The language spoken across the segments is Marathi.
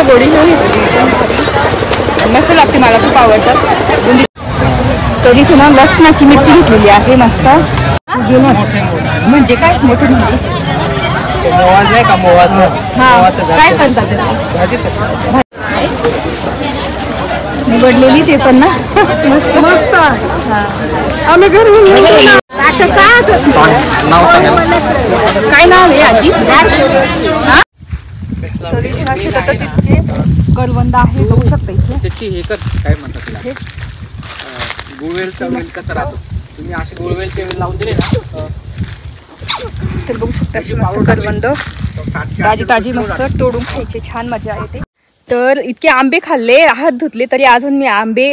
गोडी घेऊन येतो मस्त लागते, मला खूप आवडतात बुंदी. तर इथे ना लसणाची मिरची घेतलेली आहे मस्त. म्हणजे काय मोठे म्हणजे नाही का काय करतात निवडलेली ते पण ना मस्त आम्ही घरी काय नाव आहे आजी? करवंद आहे, बघू शकता इथे. त्याची हे कर काय म्हणतात तिला, गुळवेलचा वेल कसा राहतो, तुम्ही असे गुळवेलचे वेल लावून दिले ना तर बघू शकता अशी मस्त करवंद ताजी ताजी मस्त तोडून खायची, छान मजा येते. तर इतके आंबे खाल्ले, हात धुतले तरी अजून मी आंबे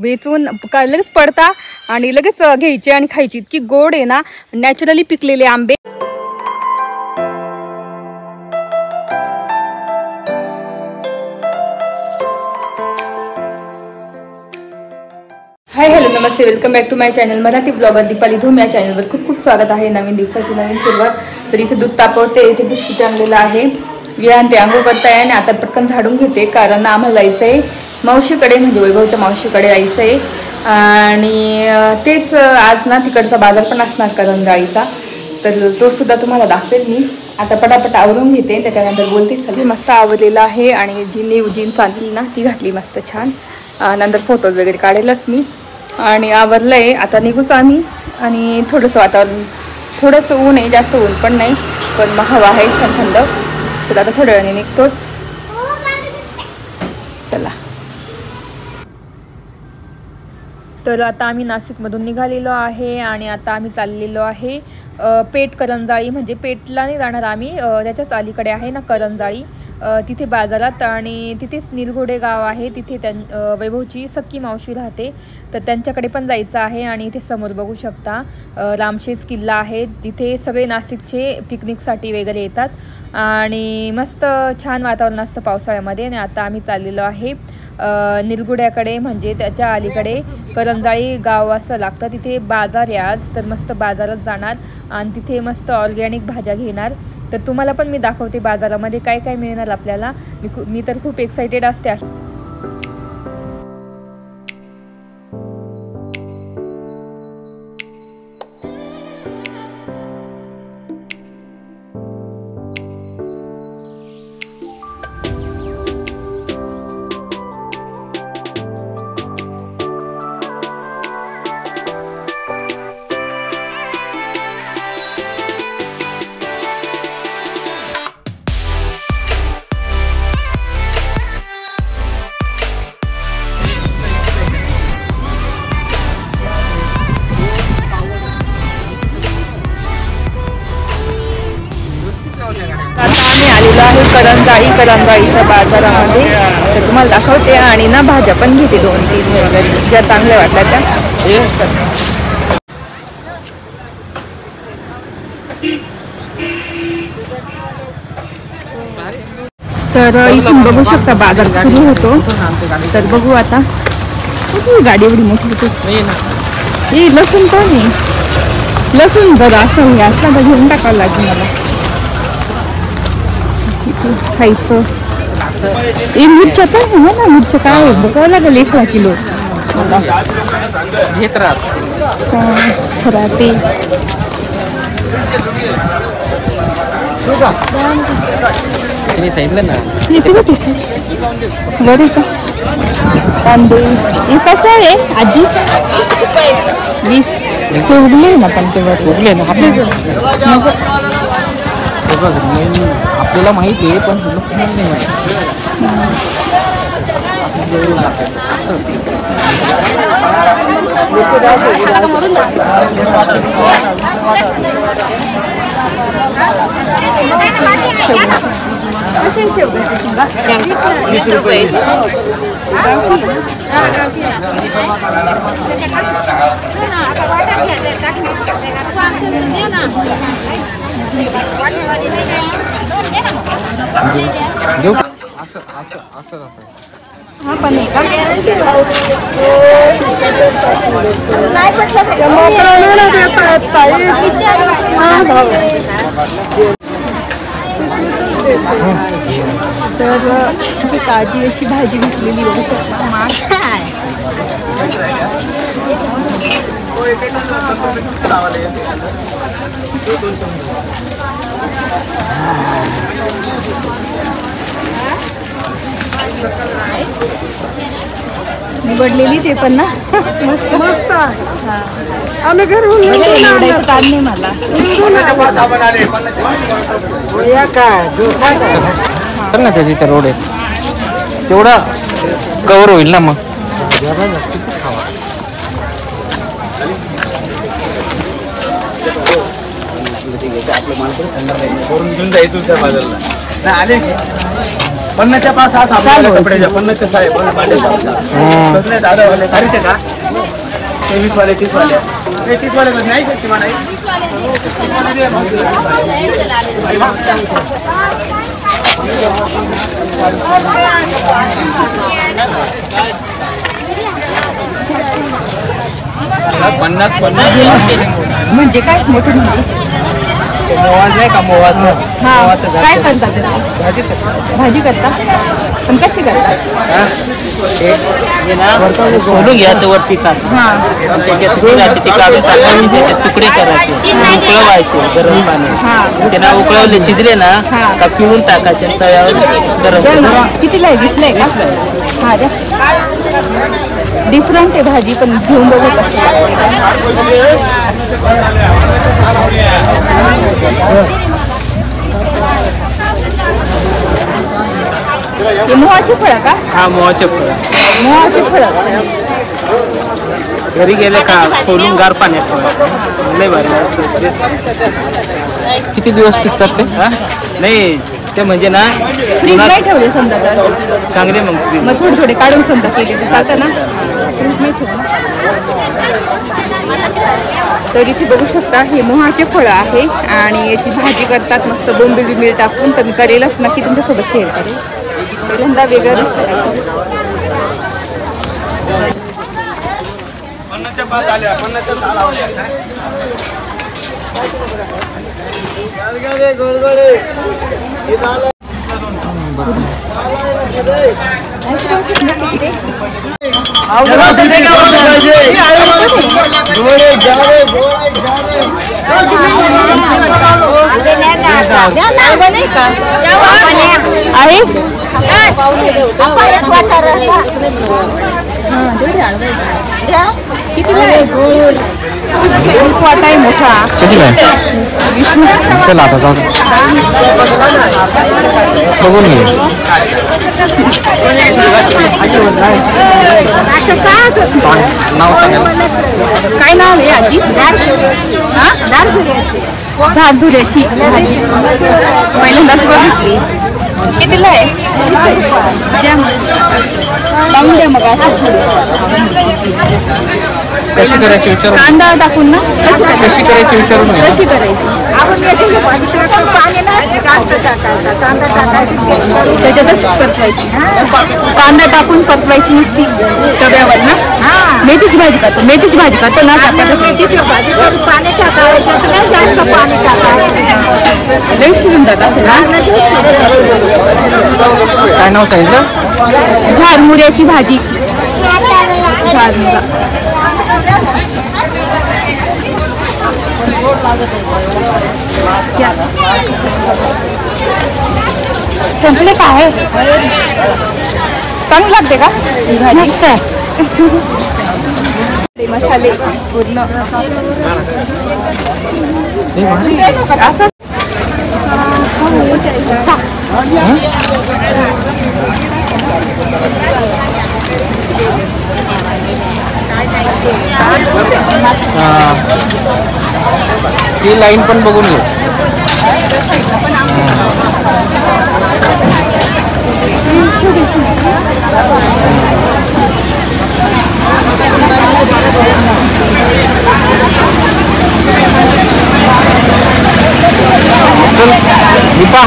वेचून लगेच पडता आणि लगेच घ्यायचे आणि खायची. इतकी गोड आहे ना, नॅचरली पिकलेले आंबे. हाय हॅलो नमस्ते, welcome back to my channel Marathi blogger Deepali Dhoom. या चॅनलवर खूप खूप स्वागत आहे. नवीन दिवसाची नवीन सुरुवात. तर इथे दूध तापवते, इथे बिस्किट आणलेलं आहे. विहान ते आंघोळ करताय आणि आता पटकन झाडून घेते, कारण आम्हाला जायचं आहे मावशीकडे, म्हणजे वैभवच्या मावशीकडे जायचं आहे. आणि तेच आज ना तिकडचा बाजार पण असणार करंजाळीचा, तर तो सुद्धा तुम्हाला दाखवेल मी. आता पटापट आवरून घेते, त्याच्यानंतर बोलते. सगळी मस्त आवरलेलं आहे आणि जी न्यू जीन्स आणली ना ती घातली मस्त छान. नंतर फोटोज वगैरे काढेलच मी. आणि आवरलं आहे, आता निघूच आम्ही. आणि थोडंसं वातावरण, थोडंसं ऊन आहे, जास्त ऊन पण नाही, पण मग हवा आहे छान थंड. तर आता थोड्या वेळाने निघतोच. चला. तर आता आम्ही नाशिकमधून निघालेलो आहे आणि आता आम्ही चाललेलो आहे पेठ करंजाळी. म्हणजे पेठला नाही जाणार आम्ही, त्याच्याच अलीकडे आहे ना करंजाळी, तिथे बाजारात. आणि तिथेच निलघोडे गाव आहे, तिथे वैभवची सख्खी मावशी राहते, तर त्यांच्याकडे पण जायचं आहे. आणि इथे समोर बघू शकता रामशेज किल्ला आहे, तिथे सगळे नाशिकचे पिकनिकसाठी वगैरे येतात. आणि मस्त छान वातावरण असतं पावसाळ्यामध्ये. आणि आता आम्ही चाललेलो आहे निलगुड्याकडे, म्हणजे त्याच्या अलीकडे करंजाळी गाव असं लागतं. तिथे बाजार आहे आज, तर मस्त बाजारात जाणार आणि तिथे मस्त ऑर्गॅनिक भाज्या घेणार. तर तुम्हाला पण मी दाखवते बाजारामध्ये काय काय मिळणार आपल्याला. मी तर खूप एक्सायटेड असते. आलेलो आहे करंजाळीच्या बाजारामध्ये, तर तुम्हाला दाखवते. आणि ना भाज्या पण घेते 2-3 वगैरे, ज्या चांगल्या वाटल्या त्या. तर इथून बघू शकता बाजार सुरू होतो. तर बघू आता. गाडी एवढी मोठी होती. लसूण पण आहे, लसूण जरा असं असला तर घेऊन टाकावं लागेल मला. खायचं मिरच्या पण आहे ना, मिरच्या काय बघावं लागेल 1 किलो घेत राहते. तुम्ही सांगितलं ना बरे का तांदूळ. हे कसं आहे आजी? 20. ते उगले ना, पण ते उगले ना आपल्याला माहिती आहे, पण नाही माहिती. देऊ का? असं हा पण आहे का? तर ताजी अशी भाजी घेतलेली बघू शकता. निवडलेली ते पण ना मस्त आहे. आम्ही घरून निवडायचं काम नाही मला. ना तिथे रोड आहे तेवढा कव्हर होईल ना मग. पन्नासच्या 5-6 साबणाच्या कपड्याच्या 50च्या साहेब दादा वाले सारीचे का 23 वाले 30 वाले 30 वाले नाही शकते मला पन्नास म्हणजे काय मोठं म्हणजे मोवाज नाही का मोवाज काय करतात भाजी करतात पण कशी करतात सोडून घ्यायचं वरती का त्याच्यात ते काढून टाकायचे त्याचे तुकडे करायचे उकळवायचे गरम पाणी त्यांना उकळवले शिजले ना का पिळून टाकायचे तव्यावर गरम. कितीला आहे 20ला आहे का? हा द्या. डिफरंट आहे भाजी पण घेऊन बघू हे मोहाची फळं का? हा मोहाचे फळ मोहाची फळं घरी गेले का सोलून गार पाण्यात लय भारी. किती दिवस टिकतात ते? नाही ते म्हणजे ना फ्रीज नाही ठेवले समजा तर चांगले मग थोडे थोडे काढून समजा केले ते चालतं ना. फ्रीज नाही ठेवलं. तर इथे बघू शकता हे मोहाचे फळं आहे आणि याची भाजी करतात मस्त बोंबील मीठ टाकून. तर मी करेलच नक्की तुमच्यासोबत शेअर करेल. पहिल्यांदा वेगळं दिसतं. 50च्या 5 आल्या 50च्या 6 लावल्या. आहे मोठा चला आता जाऊ बघून घे. नाव काय नाव आहे आजी? झाडझुऱ्याची भाजी पहिल्यांदाच बघितली. कितीला आहे? 20 द्या मग असं कशी करायची विचार कांदा टाकून ना कशी करायची विचारून घे. कशी करायची त्याच्यातच परतवायची. कांदा टाकून परतवायची नुसती तव्यावर ना. मेथीची भाजी करतो. मेथीची भाजी करतो ना पाणी टाकायचं पाणी टाकायचं लई शिजून जात असेल ना. काय नाव सांगितलं? झाडमुऱ्याची भाजी. झाडमुरा संपले का आहे? चांगली लागते का मस्त ते मसाले पूर्ण असं ही लाईन पण बघून घेऊ. दीपा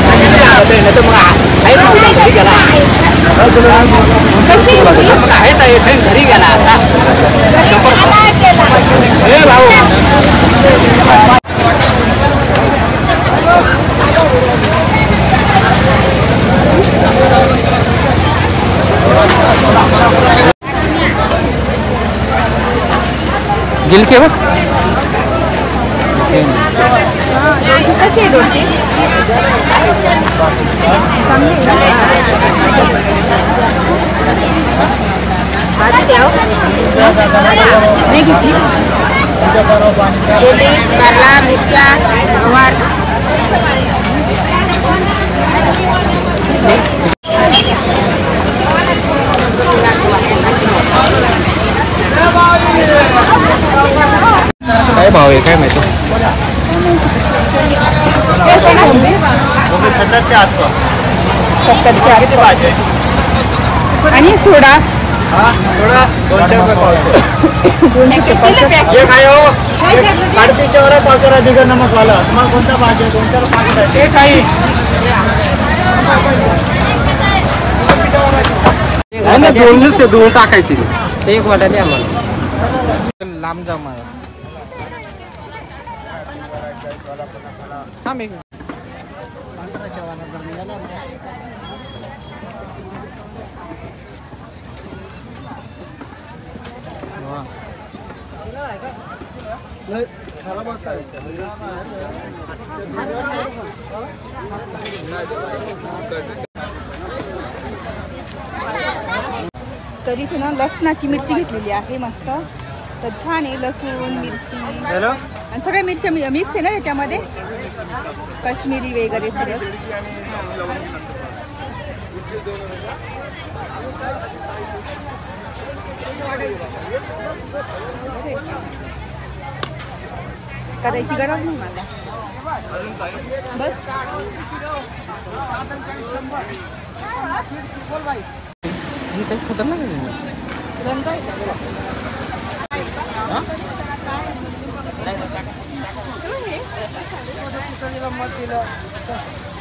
घरी गेला आता गिलके बघ कशी आहे दोन काय भाव आहे काय माहिती 70च्या आणि सोडा थोड़ा 200 रुपये पाव 350 वर पावशेर बिगर नमक वाला तुम्हाला कोणता पाहिजे 200 पाकिट आहे ते काही दोनच ते दोन टाकायचे एक वाटा द्या आम्हाला लांब जा मला थांब एक खराब असा आहे तरी इथे ना लसणाची मिरची घेतलेली आहे मस्त तर छान आहे लसूण मिरची आणि सगळ्या मिरच्या मिक्स आहे ना त्याच्यामध्ये काश्मीरी वगैरे सगळं करायची गरज नाही मला बस खतरनाक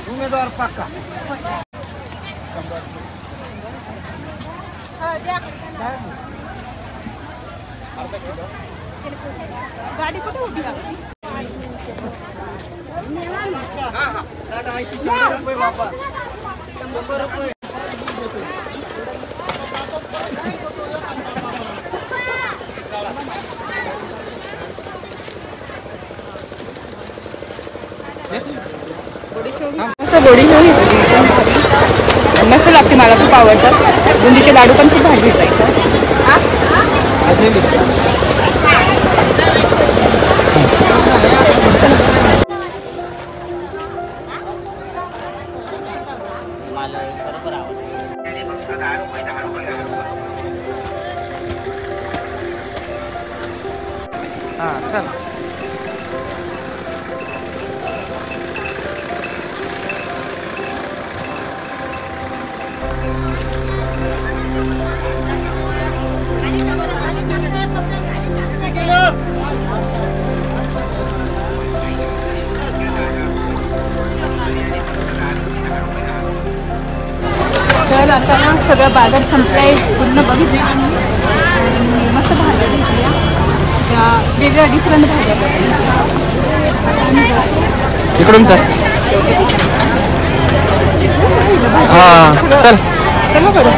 उमेदवार पक्का गाडी कुठे उभी आहे गोडी घेऊन येतो मस्त लागते मला खूप आवडतात बुंदीचे लाडू पण खूप भाजी येतात चल तर आता ना सगळं बाजार संपलाय पूर्ण बघितलं आणि मस्त भाज्या घेतल्या त्या वेगळ्या डिफरंट भाज्या इकडून चल हा चल चला बरं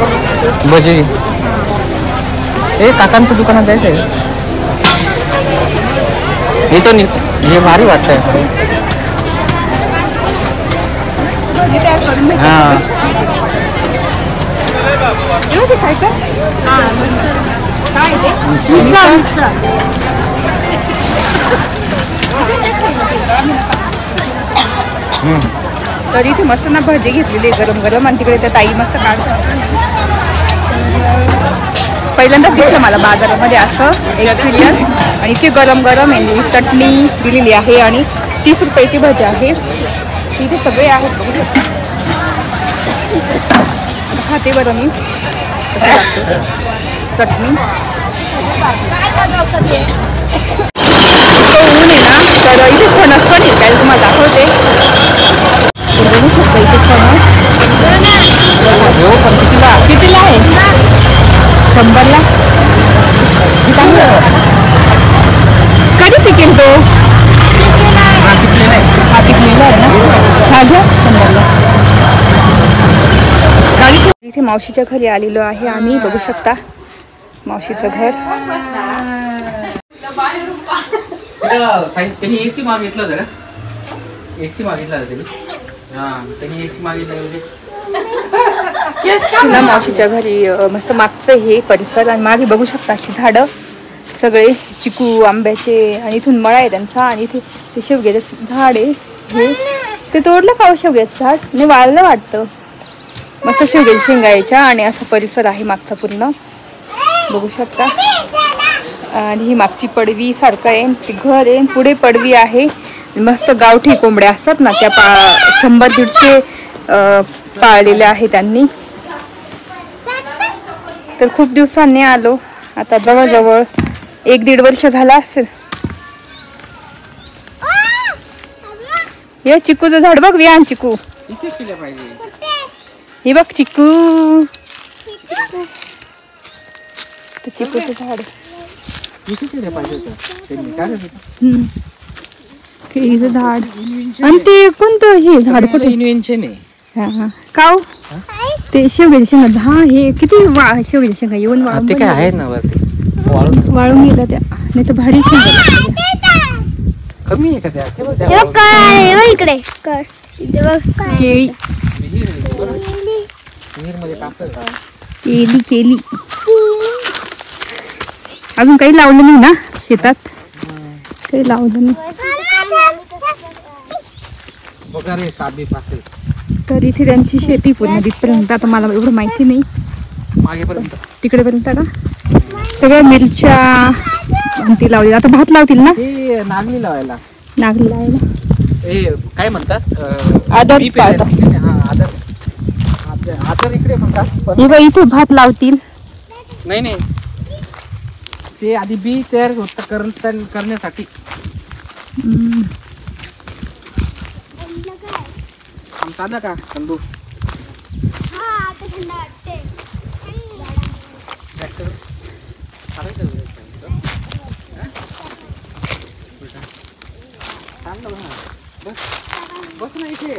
भजी हे काकांच्या दुकानात जायचं आहे इथून हे भारी वाटतंय हा तर इथे मस्त ना भजी घेतलेली गरम गरम आणि तिकडे त्या ताई मस्त काढतात पहिल्यांदाच दिसलं मला बाजारामध्ये असं एक्सपिरियन्स आणि इथे गरम गरम आहे चटणी दिलेली आहे आणि 30 रुपयाची भजी आहे इथे सगळे आहेत बघू शकता खाते बरं मी चटणी ऊन आहे ना तर इथे फणस पण येत आहे तुम्हाला दाखवते बघू शकता इथे फणस कितीला आहे 100ला चांगलं कधी पिकेल तो हा पिकलेला आहे ना हा घ्या 100ला इथे मावशीच्या घरी आलेलो आहे आम्ही बघू शकता मावशीचं घर त्यांनी एसी मागितलं होतं का? एसी मागितला होता त्यांनी. हा त्यांनी एसी मागितलं म्हणजे ना मावशीच्या घरी मस्त मागचं हे परिसर आणि मागे बघू शकता अशी झाडं सगळे चिकू आंब्याचे आणि इथून मळा आहे त्यांचा आणि इथे ते शेवग्याचं झाड आहे हे ते तोडलं का शेवग्याचं झाड नाही वाळलं वाटतं. मस्त शेवग्याच्या शेंगा यायच्या आणि असा परिसर आहे मागचा पूर्ण बघू शकता. आणि ही मागची पडवी सारखं आहे ते घर आहे पुढे पडवी आहे. मस्त गावठी कोंबड्या असतात ना त्या 100-150 पाळलेल्या आहे त्यांनी. तर खूप दिवसांनी आलो आता जवळजवळ 1-1.5 वर्ष झाला असेल. हे चिकूचं झाड बघ विहान चिकू इथे केलं पाहिजे. हे बघ चिकू चिकूचं झाड इथे केलं पाहिजे होतं त्यांनी. काय रे? केळीचं झाड आणि ते कोणतं हे झाड कुठे इन्व्हेन्शन आहे. हा काव ते शेवग्याच्या शेंगा हा हे किती शेवग्याच्या शेंगा येऊन ते काय आहे ना वरती वाळून गेला त्या नाही तर भारी शेंगा कमी आहे का त्या? इकडे केळी विहीरमध्ये टाकतात. केली अजून काही लावलं नाही ना शेतात काही लावलं नाही. बघा रे साबी पासे तर इथे त्यांची शेती पूर्ण तिथपर्यंत आता मला एवढं माहिती नाही मागेपर्यंत तिकडेपर्यंत का सगळ्या मिरच्या ती लावली आता भात लावतील ना हे नागली लावायला नागली लावायला हे काय म्हणतात आदर बी पाळतात. पेरायला. हा, आदर आदर इकडे म्हणतात पण हे बघ इथे भात लावतील नाही ते आधी बी तयार करण्यासाठी आमचा का कंदू बस ना इथे.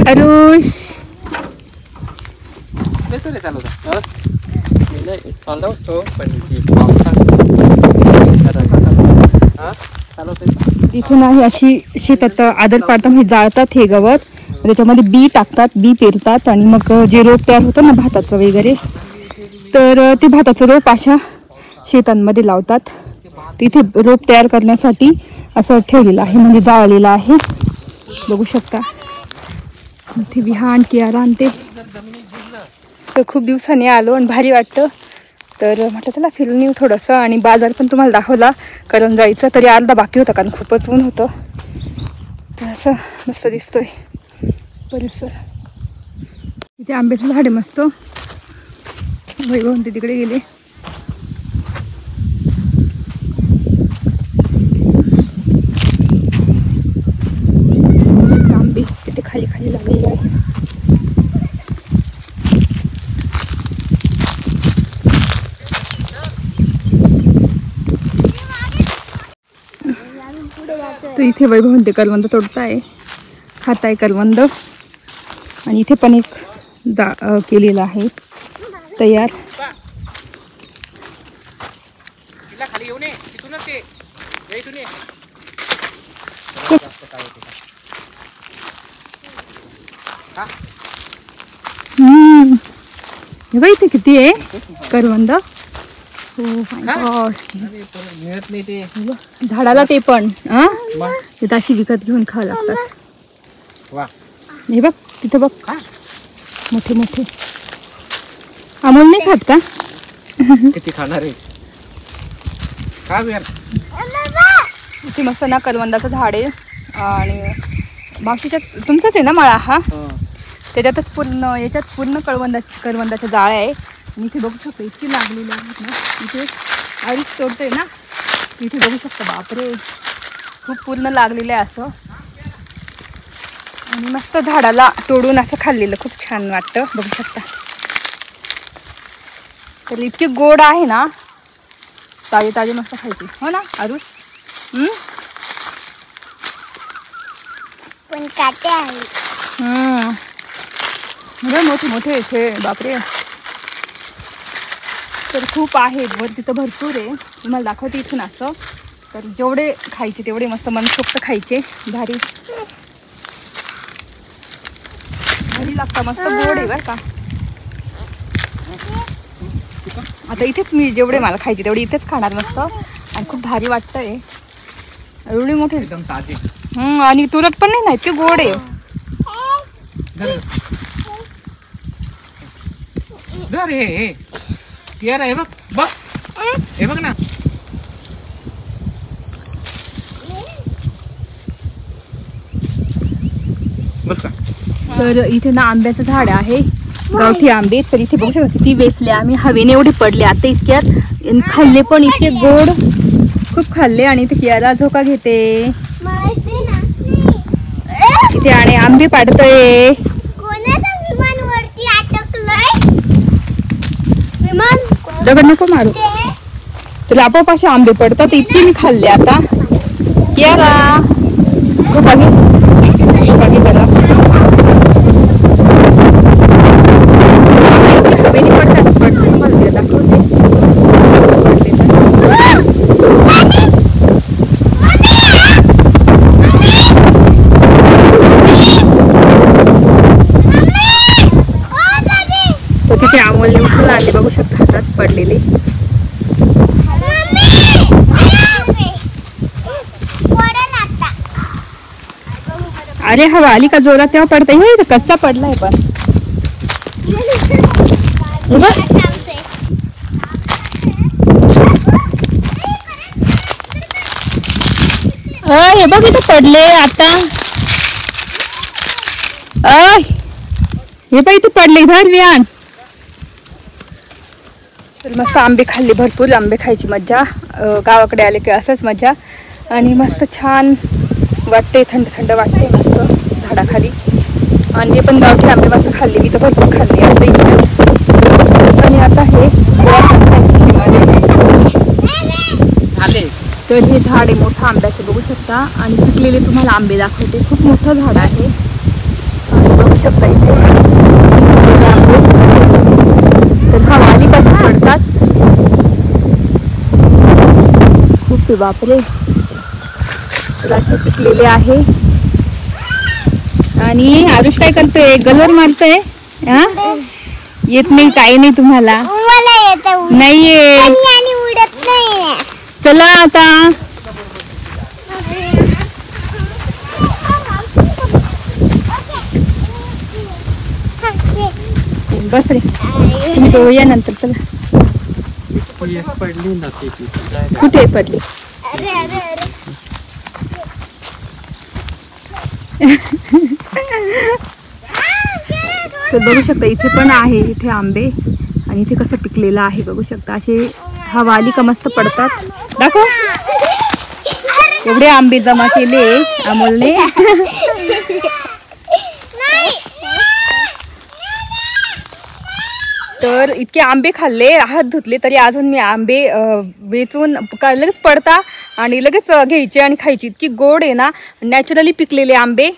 अरुष चालवतो पण इथून आहे अशी शेतात आदर पाडतात म्हणजे जाळतात हे गवत त्याच्यामध्ये बी टाकतात बी पेरतात आणि मग जे रोप तयार होतं ना भाताचं वगैरे तर ते भाताचं रोप अशा शेतांमध्ये लावतात. तिथे रोप तयार करण्यासाठी असं ठेवलेलं आहे म्हणजे जाळलेलं आहे बघू शकता. इथे विहान कियारा आणते तर खूप दिवसांनी आलो आणि भारी वाटतं तर म्हटलं चला फिरून येऊ थोडंसं. आणि बाजार पण तुम्हाला दाखवला करंजाईचा तरी अर्धा बाकी होता कारण खूपच ऊन होतं. तर असं मस्त दिसतोय परिसर. इथे आंब्याचं झाड आहे मस्त. वैभव ते तिकडे गेले. आंबे तिथे खाली खाली लागलेले आहे. तर इथे वैभव ते करवंद तोडताय खाताय करवंद आणि इथे पण एक केलेलं आहे तयार. खाली येऊ नये तिथूनच ये इथून ये. हे बघ इथे किती आहे करवंद. हो मिळत नाही ते झाडाला ते पण तिथं अशी विकत घेऊन खावं लागतात. वा हे बघ तिथं बघ मोठे मोठे. अमोल नाही खात का? किती खाणार आहे का यार. इथे मस्त ना करवंदाचं झाड आहे आणि मावशीच्या तुमचंच आहे ना मळा हा त्याच्यातच पूर्ण याच्यात पूर्ण करवंदाच्या जाळ्या आहे. आणि इथे बघू शकतो इतकी लागलेली आहेत ना. इथे आईच तोडतोय ना इथे बघू शकतो बापरे खूप पूर्ण लागलेलं आहे असं. आणि मस्त झाडाला तोडून असं खाल्लेलं खूप छान वाटतं बघू शकता. तर इतके गोड आहे ना ताजे ताजे मस्त खायचे हो ना आरुष. पण काटे आहे. मोठे मोठे इथे बापरे. तर खूप आहेत वर तिथं भरपूर आहे. तुम्हाला दाखवते इथून असं. तर जेवढे खायचे तेवढे मस्त मनसोक्त खायचे. भारी भारी लागतं, मस्त गोड आहे बरं का. आता इथेच मी जेवढे मला खायचे तेवढे इथेच खाणार मस्त. आणि खूप भारी वाटतंय. एवढी मोठी एकदम ताजे. आणि तुरट पण नाही ना, इतके गोड आहे. धर हे यार, हे बघ बघ, हे बघ ना. बस का. तर इथे ना आंब्याचं झाड आहे, गावठी आंबे. तर इथे बघू शकता किती वेचले आम्ही, हवेने एवढे पडले आता इतक्यात. आणि खाल्ले पण इतके गोड, खूप खाल्ले. आणि इथे कियारा झोका घेते इथे आणि आंबे पाडतोय. दगड नको मारू, तर आपोआप असे आंबे पडतात. इतके मी खाल्ले आता. कियारा झोका घे, झोका घे त्याला. हवेने पडतात पडतात, तुम्हाला ते दाखवते. तर तिथे अमोलने उचलून आणले, बघू शकता हातात पडलेले. अरे हवा आली का जोरात तेव्हा पडतंय. हे कच्चा पडलाय पण. हे बघ. हे बघ इथं पडले आता. हे बघ इथे पडले. धर विहान. तर मस्त आंबे खाल्ले, भरपूर आंबे खायची मज्जा. गावाकडे आले की असंच मज्जा. आणि मस्त छान वाटते, थंड थंड वाटते मस्त झाडाखाली. आणि हे पण गावठी आंबे मस्त खाल्ले मी, तर भरपूर खाल्ले आता इथे. आणि आता हे झाले. तर हे झाड आहे मोठं आंब्याचं, बघू शकता. आणि पिकलेले तुम्हाला आंबे दाखवते. खूप मोठं झाड आहे. आणि बघू शकता इथे आंबे. तर हवा आली कशी पडतात. खूप आहे बापरे. तर असे पिकलेले आहे. आणि आरुष काय करतोय, गलोर मारतोय. हा येत नाही, काही नाही तुम्हाला. नाही येत. चला आता. बस रे, तुम्ही तो या नंतर. चला. पडली ना ती. कुठे पडली. तर बघू शकता इथे पण आहे इथे आंबे. आणि इथे कसं पिकलेलं आहे बघू शकता. असे हवा आली का मस्त पडतात. दाखव, एवढे आंबे जमा केले अमोलने. तर इतके आंबे खाल्ले, हात धुतले तरी अजून मी आंबे वेचून लगेच पडता आणि लगेच घ्यायचे आणि खायची. इतकी गोड आहे ना. नॅचरली पिकलेले आंबे,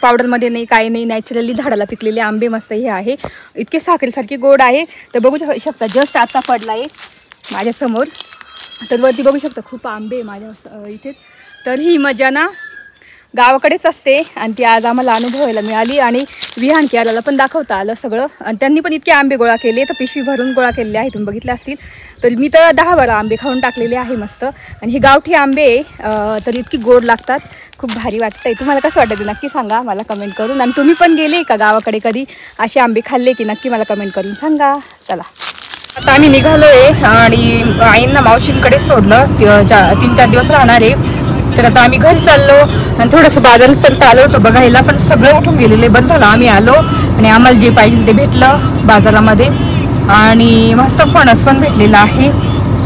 पावडरमध्ये नाही, काही नाही, नॅचरली झाडाला पिकलेले आंबे मस्त हे आहे. इतके साखरेसारखे गोड आहे. तर बघू शकता जस्ट आता पडला आहे माझ्यासमोर. तर वरती बघू शकता खूप आंबे आहे माझ्या इथे. तर ही मजा ना गावाकडेच असते. आणि ती आज आम्हाला अनुभवायला मिळाली. आणि विहान कियाराला पण दाखवता आलं सगळं. आणि त्यांनी पण इतके आंबे गोळा केले, तर पिशवी भरून गोळा केलेले आहे, तुम्ही बघितले असतील. तर मी तर 10-12 आंबे खाऊन टाकलेले आहे मस्त. आणि हे गावठी आंबे तर इतकी गोड लागतात, खूप भारी वाटतंय. तुम्हाला कसं वाटतं नक्की सांगा मला कमेंट करून. आणि तुम्ही पण गेले का गावाकडे कधी, असे आंबे खाल्ले की नक्की मला कमेंट करून सांगा. चला आता आम्ही निघालोय आणि आईंना मावशींकडे सोडलं. 3-4 दिवस राहणार आहे. तर आता आम्ही घरी चाललो. आणि थोडंसं बाजारात तर आलो होतं बघायला, पण सगळं उठून गेलेले. बरं झालं आम्ही आलो आणि आम्हाला जे पाहिजे ते भेटलं बाजारामध्ये. आणि मस्त फणस पण भेटलेला आहे.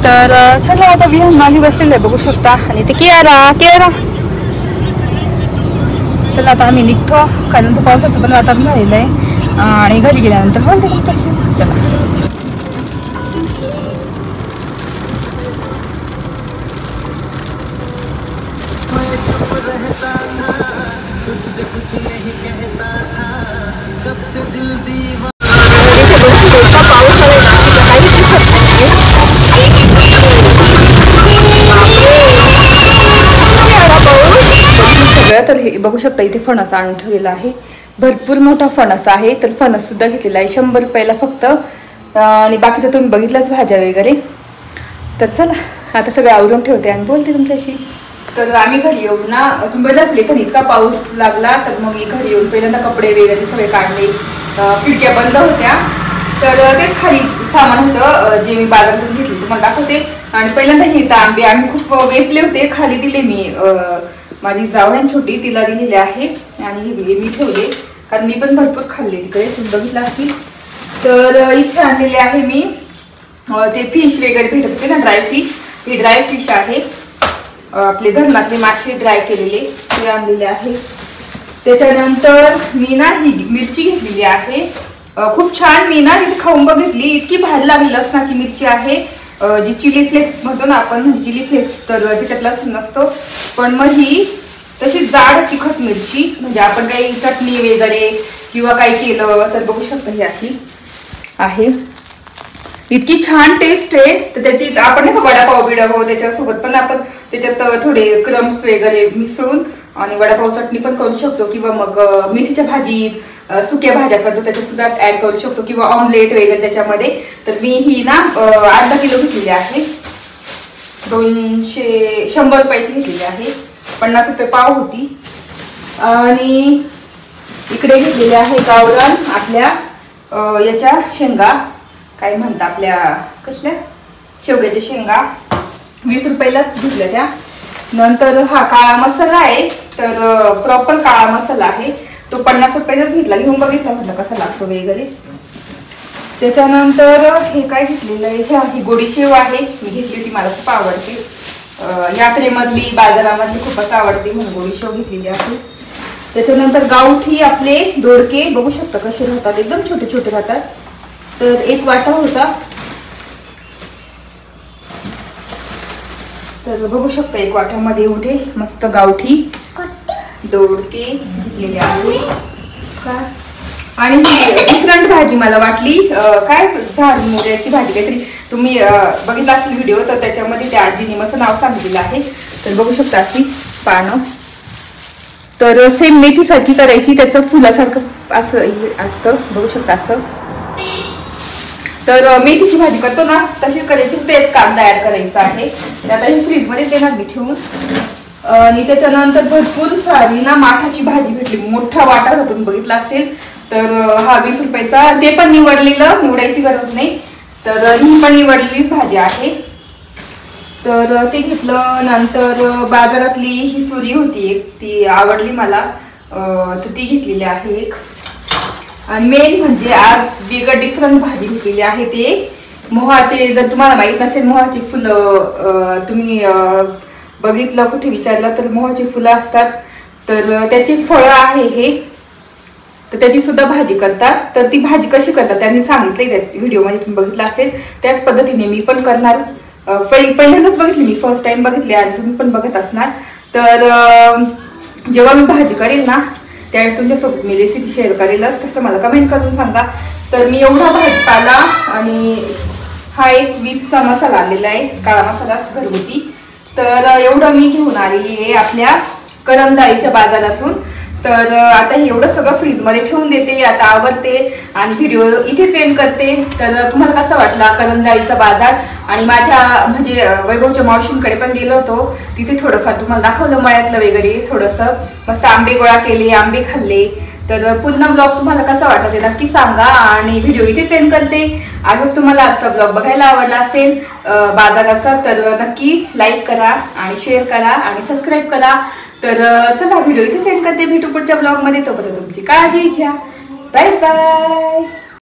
तर चला आता विहान मागे बसलेलं आहे बघू शकता. आणि ते कियारा चला आता आम्ही निघतो, कारण तो पावसाचं पण वातावरण झालेलं आहे. आणि घरी गेल्यानंतर बोलते तुमच्याशी. पाऊस हे बघू शकता इथे फणस आणून ठेवलेला आहे. भरपूर मोठा फणस आहे. तर फणस सुद्धा घेतलेला आहे 100 रुपयाला फक्त. आणि बाकीचं तुम्ही बघितलंच भाज्या वगैरे. तर चला आता सगळं आवरून ठेवते आणि बोलते तुमच्याशी. तर आम्ही घरी येऊन ना, तुम्ही बघितलं असेल इथं इतका पाऊस लागला. तर मग मी घरी येऊन पहिल्यांदा कपडे वगैरे सगळे काढले. खिडक्या बंद होत्या. तर तेच खाली सामान होतं जे मी बाजारातून घेतले तुम्हाला दाखवते. आणि पहिल्यांदा हे आंबे आम्ही खूप वेचले होते, खाली दिले मी. माझी जाऊ आहे छोटी, तिला दिलेले आहे. आणि हे मी ठेवले कारण मी पण भरपूर खाल्ले तिकडे, तुम्ही बघितलं असतील. तर इथे आणलेले आहे मी ते फिश वगैरे भेटत होते ना, ड्राय फिश. हे ड्राय फिश आहे, आपले धरणातले मासे ड्राय केलेले ते आणलेले आहे. त्याच्यानंतर मी ना ही मिरची घेतलेली आहे. खूप छान. मी ना तिथे खाऊन बघितली, इतकी भारी लागली. लसणाची मिरची आहे, जी चिली फ्लेक्स म्हणतो ना आपण, म्हणजे चिली फ्लेक्स. तर त्याच्यात लसूण नसतो, पण मग ही तशी जाड तिखट मिरची. म्हणजे आपण काही चटणी वगैरे किंवा काही केलं तर बघू शकता ही अशी आहे. इतकी छान टेस्ट आहे. तर त्याची आपण नाही का वडापाव बिडापाव त्याच्यासोबत पण आपण त्याच्यात थोडे क्रम्स वगैरे मिसळून आणि वडापाव चटणी पण करू शकतो. किंवा मग मेथीच्या भाजीत सुक्या भाज्या करतो त्याच्यात सुद्धा ऍड करू शकतो. किंवा ऑमलेट वगैरे त्याच्यामध्ये. तर मी ही ना 8-10 किलो घेतलेली आहे. 100 रुपयाची घेतलेली आहे. 50 रुपये पाव होती. आणि इकडे घेतलेले आहे गावरान आपल्या याच्या शेंगा, काय म्हणतात आपल्या कसल्या शेवग्याच्या शेंगा, 20 रुपयालाच घेतल्या त्या. नंतर हा काळा मसाला आहे. तर प्रॉपर काळा मसाला आहे, तो 50 रुपयालाच घेतला. घेऊन बघितला म्हटलं कसा लागतो वगैरे. त्याच्यानंतर हे काय घेतलेलं आहे, ही गोडी शेव आहे. मी घेतली होती, मला खूप आवडते. यात्रेमधली बाजारामधली खूपच आवडते म्हणून गोडी शेव घेतलेली आहे. त्याच्यानंतर गावठी आपले दोडके बघू शकता कसे राहतात, एकदम छोटे छोटे राहतात. तर एक वाटा होता. तर बघू शकता एक वाट्यामध्ये एवढे मस्त गावठी दोडके घेतलेले आहेत. आणि डिफरंट भाजी मला वाटली, काय झाड मोगऱ्याची भाजी काहीतरी. तुम्ही बघितला असेल व्हिडिओ, तर त्याच्यामध्ये त्या आजीने मस्त नाव सांगितलेलं आहे. तर बघू शकता अशी पानं. तर सेम मेथीसारखी करायची, त्याचं फुलासारखं असं असतं, बघू शकता असं. तर मेथीची भाजी करतो ना तशी करायची, तेच कांदा ऍड करायचा आहे. आता हे फ्रीजमध्ये देणार मी ठेवून. आणि त्याच्यानंतर भरपूर सारी ना माठाची भाजी भेटली, मोठा वाटा होता, तुम्ही बघितला असेल. तर हा 20 रुपयाचा. ते पण निवडलेलं, निवडायची गरज नाही. तर ही पण निवडलेलीच भाजी आहे. तर ते घेतलं. नंतर बाजारातली ही सुरी होती एक, ती आवडली मला, तर ती घेतलेली आहे एक. आणि मेन म्हणजे आज वेगळं डिफरंट भाजी घेतलेली आहे. ते मोहाचे, जर तुम्हाला माहित नसेल मोहाची फुलं, तुम्ही बघितलं कुठे विचारलं तर मोहाची फुलं असतात. तर त्याची फळं आहे हे, तर त्याची सुद्धा भाजी करतात. तर ती भाजी कशी करतात त्यांनी सांगितलंय त्या व्हिडिओमध्ये, तुम्ही बघितलं असेल. त्याच पद्धतीने मी पण करणार. पहिल्यांदाच बघितली मी, फर्स्ट टाइम बघितली, आणि तुम्ही पण बघत असणार. तर जेव्हा मी भाजी करेल ना त्यावेळेस तुमच्यासोबत मी रेसिपी शेअर करेलच, तसं मला कमेंट करून सांगा. तर मी एवढा भाजीपाला आणि हा एक 20चा मसाला आणलेला आहे, काळा मसाला घरगुती. तर एवढं मी घेऊन आलेली आहे आपल्या करंजाळीच्या बाजारातून. तर आता हे एवढं सगळं फ्रीजमध्ये ठेवून देते, आता आवरते आणि व्हिडिओ इथेच एंड करते. तर तुम्हाला कसा वाटला करंजाळीचा बाजार. आणि माझ्या म्हणजे वैभवच्या मावशींकडे पण गेलो होतो, तिथे थोडंफार तुम्हाला दाखवलं मळ्यातलं वगैरे थोडंसं. मस्त आंबे गोळा केले, आंबे खाल्ले. तर पूर्ण ब्लॉग तुम्हाला कसा वाटला ते नक्की सांगा. आणि व्हिडिओ इथेच एंड करते. आय होप तुम्हाला आजचा ब्लॉग बघायला आवडला असेल बाजाराचा. तर नक्की लाईक करा आणि शेअर करा आणि सबस्क्राईब करा. तर चला व्हिडिओ इथेच एंड करते. भेटू पुढच्या ब्लॉगमध्ये. तोपर्यंत तुमची काळजी घ्या. Bye bye.